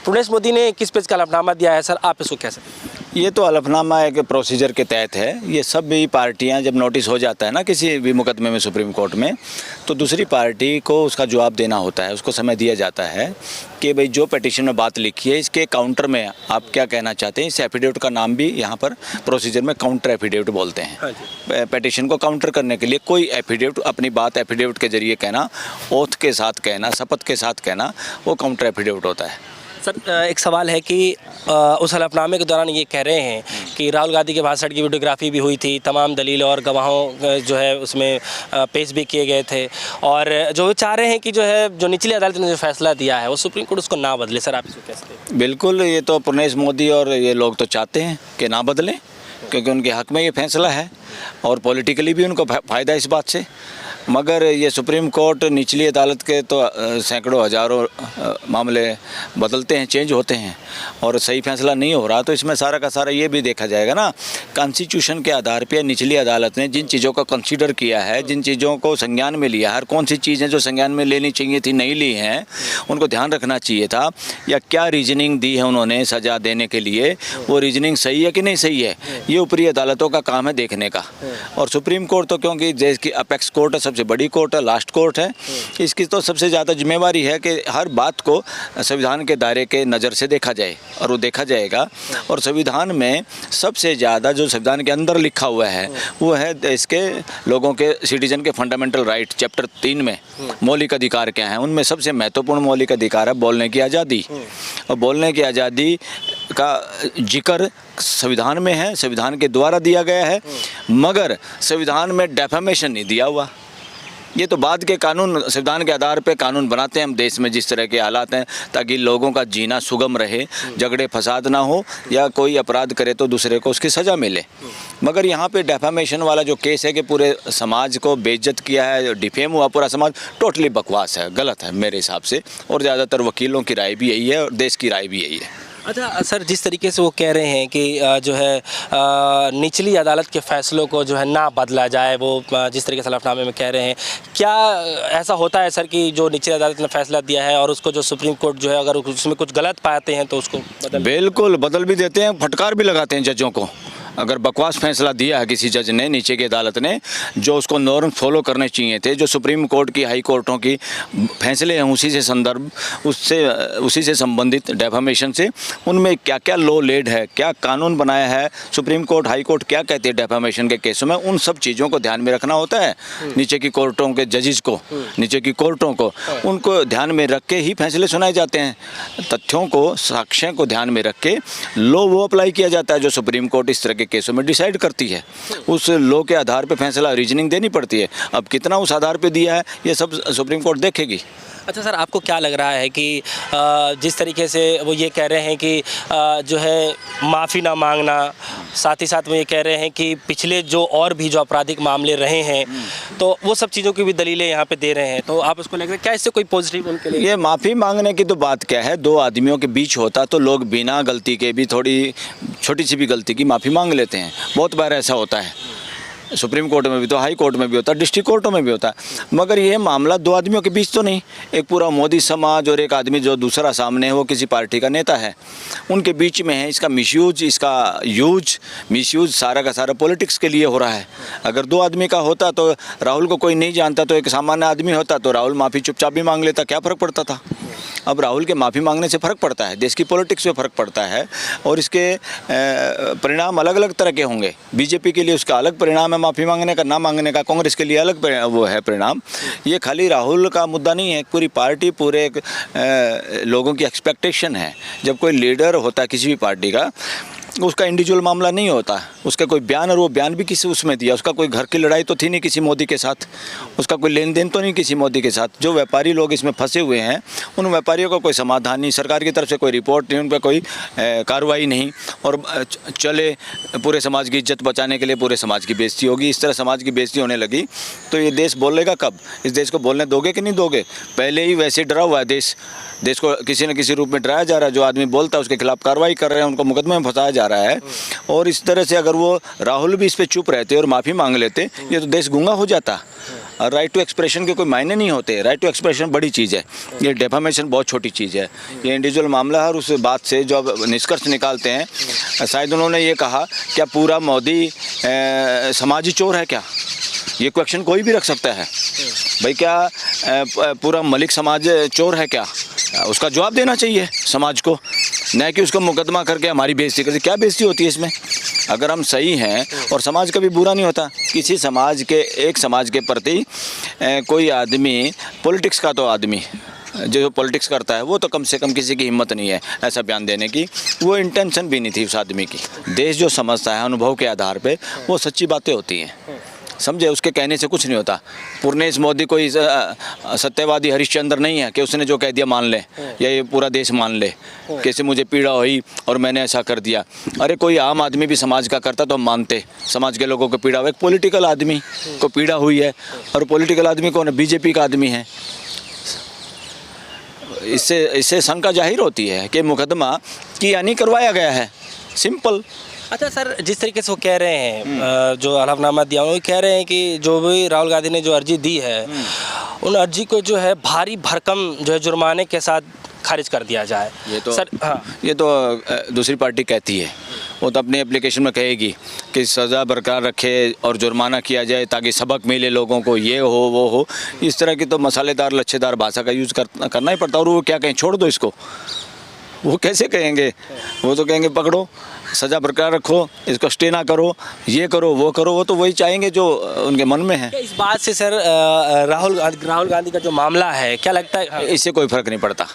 प्रणेश मोदी ने 21 पेज का हलफनामा दिया है सर, आप इसको कैसे? ये तो हलफनामा एक प्रोसीजर के तहत है। ये सब भी पार्टियां जब नोटिस हो जाता है ना किसी भी मुकदमे में सुप्रीम कोर्ट में, तो दूसरी पार्टी को उसका जवाब देना होता है, उसको समय दिया जाता है कि भाई जो पिटीशन में बात लिखी है इसके काउंटर में आप क्या कहना चाहते हैं। इस एफिडेविट का नाम भी यहाँ पर प्रोसीजर में काउंटर एफिडेविट बोलते हैं। पिटीशन को काउंटर करने के लिए कोई एफिडेविट अपनी बात एफिडेविट के जरिए कहना, ओथ के साथ कहना, शपथ के साथ कहना, वो काउंटर एफिडेविट होता है। सर एक सवाल है कि उस हलफनामे के दौरान ये कह रहे हैं कि राहुल गांधी के भाषण की वीडियोग्राफी भी हुई थी, तमाम दलील और गवाहों जो है उसमें पेश भी किए गए थे, और जो चाह रहे हैं कि जो है जो निचली अदालत ने जो फैसला दिया है वो सुप्रीम कोर्ट उसको ना बदले। सर आप इसको कैसे देखते? बिल्कुल, ये तो प्रणेश मोदी और ये लोग तो चाहते हैं कि ना बदलें, क्योंकि उनके हक में ये फैसला है और पॉलिटिकली भी उनको फ़ायदा इस बात से। मगर ये सुप्रीम कोर्ट निचली अदालत के तो सैकड़ों हज़ारों मामले बदलते हैं, चेंज होते हैं, और सही फैसला नहीं हो रहा, तो इसमें सारा का सारा ये भी देखा जाएगा ना, कॉन्स्टिट्यूशन के आधार पे निचली अदालत ने जिन चीज़ों को कंसीडर किया है, जिन चीज़ों को संज्ञान में लिया, हर कौन सी चीज़ें जो संज्ञान में लेनी चाहिए थी नहीं ली हैं, उनको ध्यान रखना चाहिए था, या क्या रीजनिंग दी है उन्होंने सज़ा देने के लिए, वो रीजनिंग सही है कि नहीं सही है, ये ऊपरी अदालतों का काम है देखने का। और सुप्रीम कोर्ट तो क्योंकि देश की अपेक्स कोर्ट है, सबसे बड़ी कोर्ट है, लास्ट कोर्ट है, इसकी तो सबसे ज़्यादा जिम्मेवारी है कि हर बात को संविधान के दायरे के नज़र से देखा जाए, और वो देखा जाएगा। और संविधान में सबसे ज़्यादा जो संविधान के अंदर लिखा हुआ है वो है देश के लोगों के, सिटीजन के फंडामेंटल राइट, चैप्टर 3 में मौलिक अधिकार क्या हैं, उनमें सबसे महत्वपूर्ण मौलिक अधिकार है बोलने की आज़ादी। और बोलने की आज़ादी का जिक्र संविधान में है, संविधान के द्वारा दिया गया है, मगर संविधान में डेफेमेशन नहीं दिया हुआ। ये तो बाद के कानून, संविधान के आधार पे कानून बनाते हैं हम देश में, जिस तरह के हालात हैं, ताकि लोगों का जीना सुगम रहे, झगड़े फसाद ना हो, या कोई अपराध करे तो दूसरे को उसकी सज़ा मिले। मगर यहाँ पे डेफेमेशन वाला जो केस है कि पूरे समाज को बेइज्जत किया है, डिफेम हुआ पूरा समाज, टोटली बकवास है, गलत है मेरे हिसाब से, और ज़्यादातर वकीलों की राय भी यही है और देश की राय भी यही है। अच्छा सर, जिस तरीके से वो कह रहे हैं कि जो है निचली अदालत के फैसलों को जो है ना बदला जाए, वो जिस तरीके से हलफनामे में कह रहे हैं, क्या ऐसा होता है सर कि जो निचली अदालत ने फैसला दिया है और उसको जो सुप्रीम कोर्ट जो है अगर उसमें कुछ गलत पाते हैं तो उसको बिल्कुल बदल भी देते हैं, फटकार भी लगाते हैं जजों को। अगर बकवास फैसला दिया है किसी जज ने, नीचे की अदालत ने, जो उसको नॉर्म फॉलो करने चाहिए थे, जो सुप्रीम कोर्ट की, हाई कोर्टों की फैसले हैं उसी से संदर्भ, उसी से संबंधित डेफेमेशन से, उनमें क्या क्या लॉ लेड है, क्या कानून बनाया है, सुप्रीम कोर्ट, हाई कोर्ट क्या कहते हैं डेफेमेशन के केसों में, उन सब चीज़ों को ध्यान में रखना होता है। नीचे की कोर्टों के जजेस को, नीचे की कोर्टों को, उनको ध्यान में रख के ही फैसले सुनाए जाते हैं। तथ्यों को, साक्ष्यों को ध्यान में रख के लॉ वो अप्लाई किया जाता है जो सुप्रीम कोर्ट इस तरह के केसों में डिसाइड करती है। उस लॉ के आधार पे फैसला, रीजनिंग देनी पड़ती है। अब कितना उस आधार पे दिया है ये सब सुप्रीम कोर्ट देखेगी। अच्छा सर, आपको क्या लग रहा है कि जिस तरीके से वो ये कह रहे हैं कि जो है माफ़ी ना मांगना, साथ ही साथ वो ये कह रहे हैं कि पिछले जो और भी जो आपराधिक मामले रहे हैं तो वो सब चीज़ों की भी दलीलें यहाँ पे दे रहे हैं, तो आप उसको लेकर क्या इससे कोई पॉजिटिव उनके लिए? ये माफ़ी मांगने की तो बात क्या है, दो आदमियों के बीच होता तो लोग बिना गलती के भी, थोड़ी छोटी सी भी गलती की माफ़ी मांग लेते हैं। बहुत बार ऐसा होता है, सुप्रीम कोर्ट में भी तो, हाई कोर्ट में भी होता है, डिस्ट्रिक्ट कोर्टों में भी होता है। मगर ये मामला दो आदमियों के बीच तो नहीं, एक पूरा मोदी समाज और एक आदमी जो दूसरा सामने है वो किसी पार्टी का नेता है, उनके बीच में है। इसका मिसयूज, इसका मिसयूज सारा का सारा पॉलिटिक्स के लिए हो रहा है। अगर दो आदमी का होता तो राहुल को कोई नहीं जानता, तो एक सामान्य आदमी होता तो राहुल माफ़ी चुपचाप भी मांग लेता, क्या फ़र्क पड़ता था। अब राहुल के माफ़ी मांगने से फ़र्क पड़ता है, देश की पॉलिटिक्स में फ़र्क पड़ता है, और इसके परिणाम अलग अलग तरह के होंगे। बीजेपी के लिए उसका अलग परिणाम है माफ़ी मांगने का, ना मांगने का, कांग्रेस के लिए अलग वो है परिणाम। ये खाली राहुल का मुद्दा नहीं है, पूरी पार्टी, पूरे लोगों की एक्सपेक्टेशन है। जब कोई लीडर होता है किसी भी पार्टी का, उसका इंडिविजुअल मामला नहीं होता, उसका कोई बयान, और वो बयान भी किसी उसमें दिया, उसका कोई घर की लड़ाई तो थी नहीं किसी मोदी के साथ, उसका कोई लेन देन तो नहीं किसी मोदी के साथ। जो व्यापारी लोग इसमें फंसे हुए हैं, उन व्यापारियों का कोई समाधान नहीं, सरकार की तरफ से कोई रिपोर्ट नहीं, उन पर कोई कार्रवाई नहीं, और चले पूरे समाज की इज्जत बचाने के लिए पूरे समाज की बेइज्जती होगी। इस तरह समाज की बेइज्जती होने लगी तो ये देश बोलेगा कब? इस देश को बोलने दोगे कि नहीं दोगे? पहले ही वैसे डरा हुआ है देश को किसी न किसी रूप में डराया जा रहा है। जो आदमी बोलता है उसके खिलाफ कार्रवाई कर रहे हैं, उनको मुकदमे में फंसाया जा रहा है। और इस तरह से अगर वो राहुल भी इस पर चुप रहते और माफ़ी मांग लेते, ये तो देश गूंगा हो जाता। और राइट टू एक्सप्रेशन के कोई मायने नहीं होते। राइट टू एक्सप्रेशन बड़ी चीज़ है, ये डेफामेशन बहुत छोटी चीज़ है। ये इंडिविजुअल मामला है और उस बात से जो अब निष्कर्ष निकालते हैं, शायद उन्होंने ये कहा क्या पूरा मोदी समाजी चोर है क्या? ये क्वेश्चन कोई भी रख सकता है भाई, क्या पूरा मलिक समाज चोर है क्या? उसका जवाब देना चाहिए समाज को, न कि उसको मुकदमा करके हमारी बेइज्जती करके। क्या बेइज्जती होती है इसमें? अगर हम सही हैं और समाज कभी बुरा नहीं होता, किसी समाज के एक समाज के प्रति कोई आदमी, पॉलिटिक्स का तो आदमी जो पॉलिटिक्स करता है वो तो कम से कम किसी की हिम्मत नहीं है ऐसा बयान देने की, वो इंटेंशन भी नहीं थी उस आदमी की। देश जो समझता है अनुभव के आधार पे वो सच्ची बातें होती हैं, समझे? उसके कहने से कुछ नहीं होता। पूर्णेश मोदी कोई सत्यवादी हरिश्चंद्र नहीं है कि उसने जो कह दिया मान ले या ये पूरा देश मान ले, कैसे मुझे पीड़ा हुई और मैंने ऐसा कर दिया। अरे कोई आम आदमी भी समाज का करता तो हम मानते, समाज के लोगों को पीड़ा हुई। एक पॉलिटिकल आदमी को पीड़ा हुई है, और पॉलिटिकल आदमी कौन है? बीजेपी का आदमी है। इससे शंका जाहिर होती है कि मुकदमा किया नहीं, करवाया गया है, सिंपल। अच्छा सर, जिस तरीके से वो कह रहे हैं, जो हलफनामा दिया वो कह रहे हैं कि जो भी राहुल गांधी ने जो अर्जी दी है, उन अर्जी को जो है भारी भरकम जो है जुर्माने के साथ खारिज कर दिया जाए। ये तो सर हाँ, ये तो दूसरी पार्टी कहती है, वो तो अपने एप्लीकेशन में कहेगी कि सज़ा बरकरार रखे और जुर्माना किया जाए ताकि सबक मिले लोगों को, ये हो वो हो। इस तरह की तो मसालेदार लच्छेदार भाषा का यूज़ करना ही पड़ता। और वो क्या कहें, छोड़ दो इसको, वो कैसे कहेंगे? वो तो कहेंगे पकड़ो, सज़ा बरकरार रखो, इसको स्टे ना करो, ये करो वो करो। वो तो वही चाहेंगे जो उनके मन में है। इस बात से सर राहुल गांधी का जो मामला है, क्या लगता है? हाँ। इससे कोई फ़र्क नहीं पड़ता।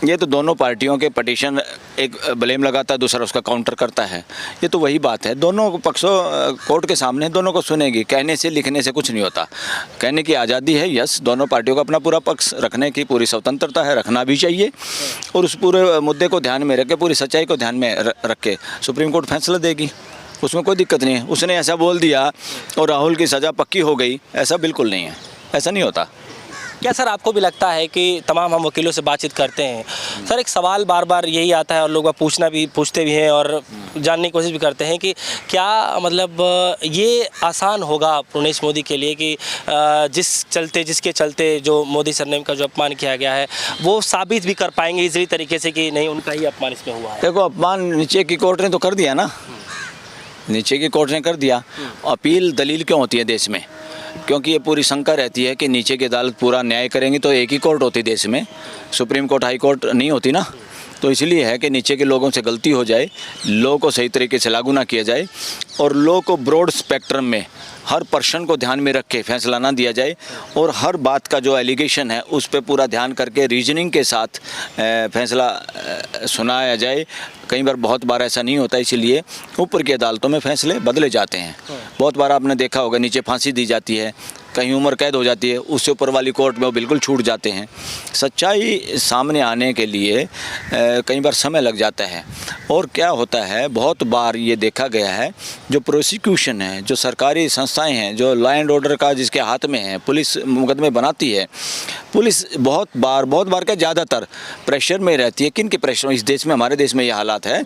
ये तो दोनों पार्टियों के पटिशन, एक ब्लेम लगाता है, दूसरा उसका काउंटर करता है। ये तो वही बात है, दोनों पक्षों कोर्ट के सामने दोनों को सुनेगी। कहने से लिखने से कुछ नहीं होता। कहने की आज़ादी है, यस, दोनों पार्टियों को अपना पूरा पक्ष रखने की पूरी स्वतंत्रता है, रखना भी चाहिए। और उस पूरे मुद्दे को ध्यान में रख के, पूरी सच्चाई को ध्यान में रख के सुप्रीम कोर्ट फैसला देगी, उसमें कोई दिक्कत नहीं है। उसने ऐसा बोल दिया और राहुल की सज़ा पक्की हो गई, ऐसा बिल्कुल नहीं है, ऐसा नहीं होता। क्या सर आपको भी लगता है कि तमाम हम वकीलों से बातचीत करते हैं सर, एक सवाल बार बार यही आता है और लोग पूछते भी हैं और जानने की कोशिश भी करते हैं कि क्या मतलब ये आसान होगा पूर्णेश मोदी के लिए कि जिसके चलते जो मोदी सरनेम का जो अपमान किया गया है वो साबित भी कर पाएंगे इसी तरीके से कि नहीं उनका ही अपमान इसमें हुआ है? देखो, अपमान नीचे की कोर्ट ने तो कर दिया ना, नीचे की कोर्ट ने कर दिया। अपील दलील क्यों होती है देश में? क्योंकि ये पूरी शंका रहती है कि नीचे की अदालत पूरा न्याय करेंगी तो एक ही कोर्ट होती देश में, सुप्रीम कोर्ट हाई कोर्ट नहीं होती ना। तो इसलिए है कि नीचे के लोगों से गलती हो जाए, लॉ को सही तरीके से लागू ना किया जाए और लॉ को ब्रॉड स्पेक्ट्रम में हर पर्सन को ध्यान में रख के फैसला ना दिया जाए और हर बात का जो एलिगेशन है उस पर पूरा ध्यान करके रीजनिंग के साथ फैसला सुनाया जाए। कई बार, बहुत बार ऐसा नहीं होता, इसीलिए ऊपर की अदालतों में फैसले बदले जाते हैं। बहुत बार आपने देखा होगा, नीचे फांसी दी जाती है, कहीं उम्र कैद हो जाती है, उससे ऊपर वाली कोर्ट में वो बिल्कुल छूट जाते हैं। सच्चाई सामने आने के लिए कई बार समय लग जाता है। और क्या होता है, बहुत बार ये देखा गया है, जो प्रोसिक्यूशन है, जो सरकारी संस्थाएं हैं, जो लॉ एंड ऑर्डर का जिसके हाथ में है, पुलिस मुकदमे बनाती है, पुलिस बहुत बार क्या ज़्यादातर प्रेशर में रहती है। किन के प्रेशर? इस देश में, हमारे देश में ये हालात है,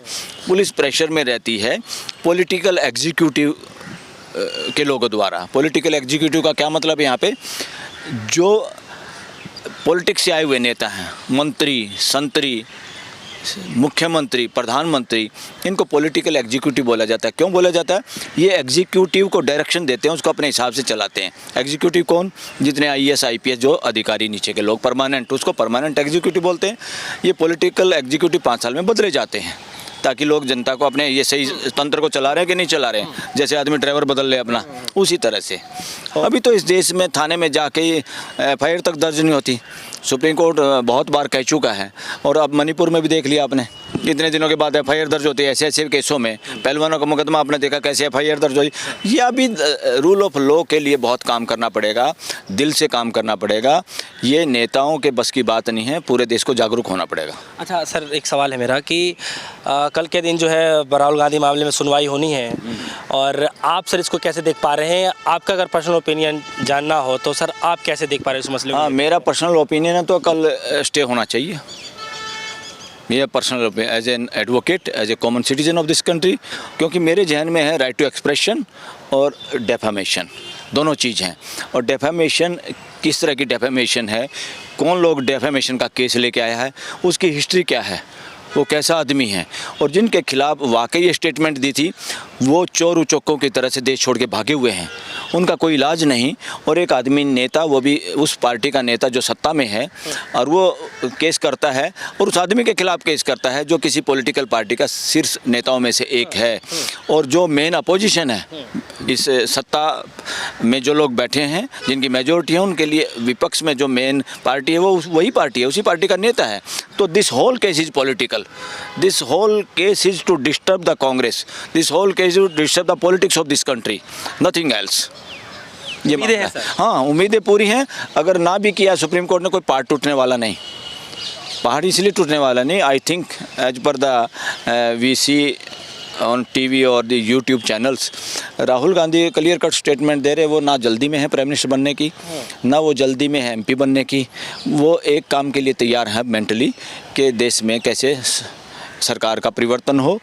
पुलिस प्रेशर में रहती है पॉलिटिकल एग्जीक्यूटिव के लोगों द्वारा। पॉलिटिकल एग्जीक्यूटिव का क्या मतलब है? यहाँ पे जो पॉलिटिक्स से आए हुए नेता हैं, मंत्री, संतरी, मुख्यमंत्री, प्रधानमंत्री, इनको पॉलिटिकल एग्जीक्यूटिव बोला जाता है। क्यों बोला जाता है? ये एग्जीक्यूटिव को डायरेक्शन देते हैं, उसको अपने हिसाब से चलाते हैं। एग्जीक्यूटिव कौन? जितने IAS IPS जो अधिकारी नीचे के लोग परमानेंट, उसको परमानेंट एग्जीक्यूटिव बोलते हैं। ये पॉलिटिकल एग्जीक्यूटिव 5 साल में बदले जाते हैं ताकि लोग जनता को अपने ये सही तंत्र को चला रहे हैं कि नहीं चला रहे हैं। जैसे आदमी ड्राइवर बदल ले अपना, उसी तरह से। अभी तो इस देश में थाने में जाके FIR तक दर्ज नहीं होती। सुप्रीम कोर्ट बहुत बार कह चुका है। और अब मणिपुर में भी देख लिया आपने, इतने दिनों के बाद FIR दर्ज होती है ऐसे केसों में। पहलवानों का मुकदमा आपने देखा कैसे FIR दर्ज हुई। ये अभी रूल ऑफ लॉ के लिए बहुत काम करना पड़ेगा, दिल से काम करना पड़ेगा। ये नेताओं के बस की बात नहीं है, पूरे देश को जागरूक होना पड़ेगा। अच्छा सर, एक सवाल है मेरा कि कल के दिन जो है राहुल गांधी मामले में सुनवाई होनी है और आप सर इसको कैसे देख पा रहे हैं? आपका अगर पर्सनल ओपिनियन जानना हो तो सर आप कैसे देख पा रहे हैं इस मसले को? हाँ, मेरा पर्सनल ओपिनियन है तो कल स्टे होना चाहिए। मेरा personal opinion as an advocate, as a common citizen of this country, क्योंकि मेरे जहन में है राइट टू एक्सप्रेशन और डेफामेशन। दोनों चीज़ हैं। और डेफेमेशन किस तरह की डेफेमेशन है, कौन लोग डेफेमेशन का केस लेके आया है, उसकी हिस्ट्री क्या है, वो कैसा आदमी है, और जिनके खिलाफ वाकई ये स्टेटमेंट दी थी वो चोर उचक्कों की तरह से देश छोड़ के भागे हुए हैं, उनका कोई इलाज नहीं। और एक आदमी नेता, वो भी उस पार्टी का नेता जो सत्ता में है, और वो केस करता है और उस आदमी के खिलाफ केस करता है जो किसी पॉलिटिकल पार्टी का शीर्ष नेताओं में से एक है। और जो मेन अपोजिशन है, इस सत्ता में जो लोग बैठे हैं, जिनकी मेजोरिटी है, उनके लिए विपक्ष में जो मेन पार्टी है वो वही पार्टी है, उसी पार्टी का नेता है। तो this whole case is political, this whole case is to disturb the Congress, this whole case to disturb the politics of this country, nothing else. ये उम्मीदें हैं मामला है। सर? हाँ, उम्मीदें पूरी हैं। अगर ना भी किया सुप्रीम कोर्ट ने, कोई पहाड़ टूटने वाला नहीं, पहाड़ इसलिए टूटने वाला नहीं। I think as per the we see on TV और the YouTube channels, Rahul Gandhi clear cut statement दे रहे, वो ना जल्दी में है प्राइम मिनिस्टर बनने की, ना वो जल्दी में है एमपी बनने की। वो एक काम के लिए तैयार है मेंटली, कि देश में कैसे सरकार का परिवर्तन हो।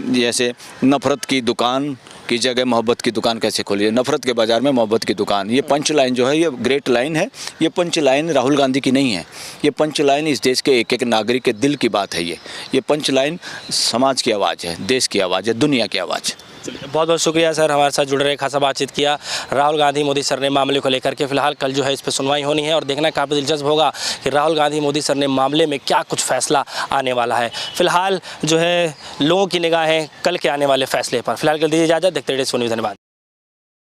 जैसे नफ़रत की दुकान की जगह मोहब्बत की दुकान कैसे खोली, नफ़रत के बाज़ार में मोहब्बत की दुकान। ये पंच लाइन जो है, ये ग्रेट लाइन है। ये पंच लाइन राहुल गांधी की नहीं है, ये पंच लाइन इस देश के एक एक नागरिक के दिल की बात है। ये पंच लाइन समाज की आवाज़ है, देश की आवाज़ है, दुनिया की आवाज़। बहुत बहुत शुक्रिया सर, हमारे साथ जुड़ रहे, खासा बातचीत किया। राहुल गांधी मोदी सर ने मामले को लेकर के फिलहाल कल जो है इस पर सुनवाई होनी है और देखना काफ़ी दिलचस्प होगा कि राहुल गांधी मोदी सर ने मामले में क्या कुछ फैसला आने वाला है। फिलहाल जो है लोगों की निगाहें कल के आने वाले फैसले पर। फिलहाल कर दीजिए इजाज़त, देखते रहिए सोनी न्यूज़। धन्यवाद।